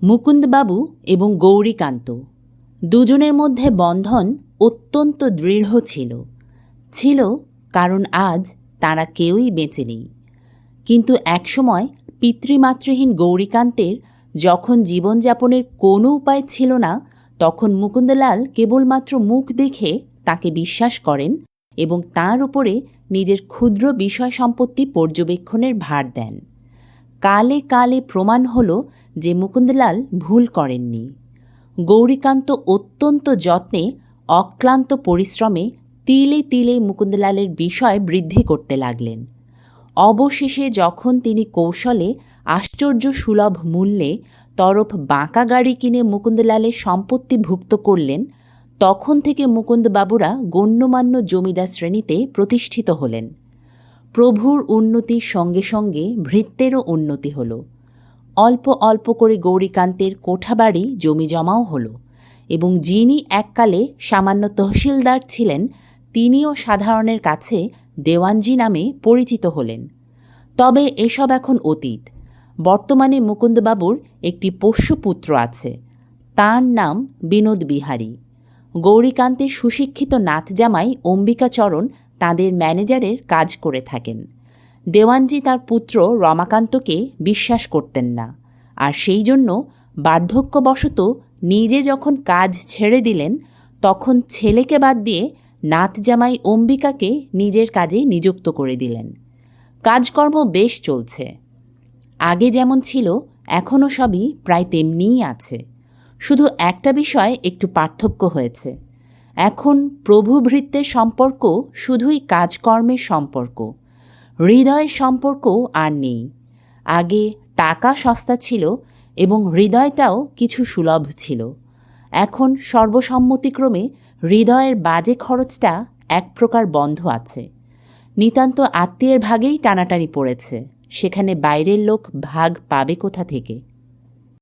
মুকুন্দবাবু এবং গৌরীকান্ত দুজনের মধ্যে বন্ধন অত্যন্ত দৃঢ় ছিল কারণ আজ তারা কেউই বেঁচে নেই। কিন্তু একসময় পিতৃমাতৃহীন গৌরীকান্তের যখন জীবনযাপনের কোনো উপায় ছিল না, তখন মুকুন্দলাল কেবলমাত্র মুখ দেখে তাকে বিশ্বাস করেন এবং তার উপরে নিজের ক্ষুদ্র বিষয় সম্পত্তি পর্যবেক্ষণের ভার দেন। কালে কালে প্রমাণ হল যে মুকুন্দলাল ভুল করেননি। গৌরীকান্ত অত্যন্ত যত্নে, অক্লান্ত পরিশ্রমে তিলে তিলে মুকুন্দলালের বিষয় বৃদ্ধি করতে লাগলেন। অবশেষে যখন তিনি কৌশলে আশ্চর্য সুলভ মূল্যে তরফ বাঁকা গাড়ি কিনে মুকুন্দলালের সম্পত্তি ভুক্ত করলেন, তখন থেকে মুকুন্দবাবুরা গণ্যমান্য জমিদার শ্রেণীতে প্রতিষ্ঠিত হলেন। প্রভুর উন্নতির সঙ্গে সঙ্গে ভৃত্যেরও উন্নতি হল। অল্প অল্প করে গৌরীকান্তের কোঠাবাড়ি জমিজমাও হল এবং যিনি এককালে সামান্য তহসিলদার ছিলেন, তিনিও সাধারণের কাছে দেওয়ানজি নামে পরিচিত হলেন। তবে এসব এখন অতীত। বর্তমানে মুকুন্দবাবুর একটি পোষ্যপুত্র আছে, তার নাম বিনোদ বিহারী। গৌরীকান্তের সুশিক্ষিত নাতজামাই অম্বিকাচরণ তাঁদের ম্যানেজারের কাজ করে থাকেন। দেওয়ানজি তার পুত্র রমাকান্তকে বিশ্বাস করতেন না, আর সেই জন্য বার্ধক্যবশত নিজে যখন কাজ ছেড়ে দিলেন, তখন ছেলেকে বাদ দিয়ে নাতজামাই অম্বিকাকে নিজের কাজে নিযুক্ত করে দিলেন। কাজকর্ম বেশ চলছে। আগে যেমন ছিল এখনও সবই প্রায় তেমনিই আছে। শুধু একটা বিষয় একটু পার্থক্য হয়েছে। এখন প্রভুভৃত্যের সম্পর্ক শুধুই কাজকর্মের সম্পর্ক, হৃদয়ের সম্পর্ক আর নেই। আগে টাকা সস্তা ছিল এবং হৃদয়টাও কিছু সুলভ ছিল। এখন সর্বসম্মতিক্রমে হৃদয়ের বাজে খরচটা এক প্রকার বন্ধ আছে। নিতান্ত আত্মীয়ের ভাগেই টানাটানি পড়েছে, সেখানে বাইরের লোক ভাগ পাবে কোথা থেকে?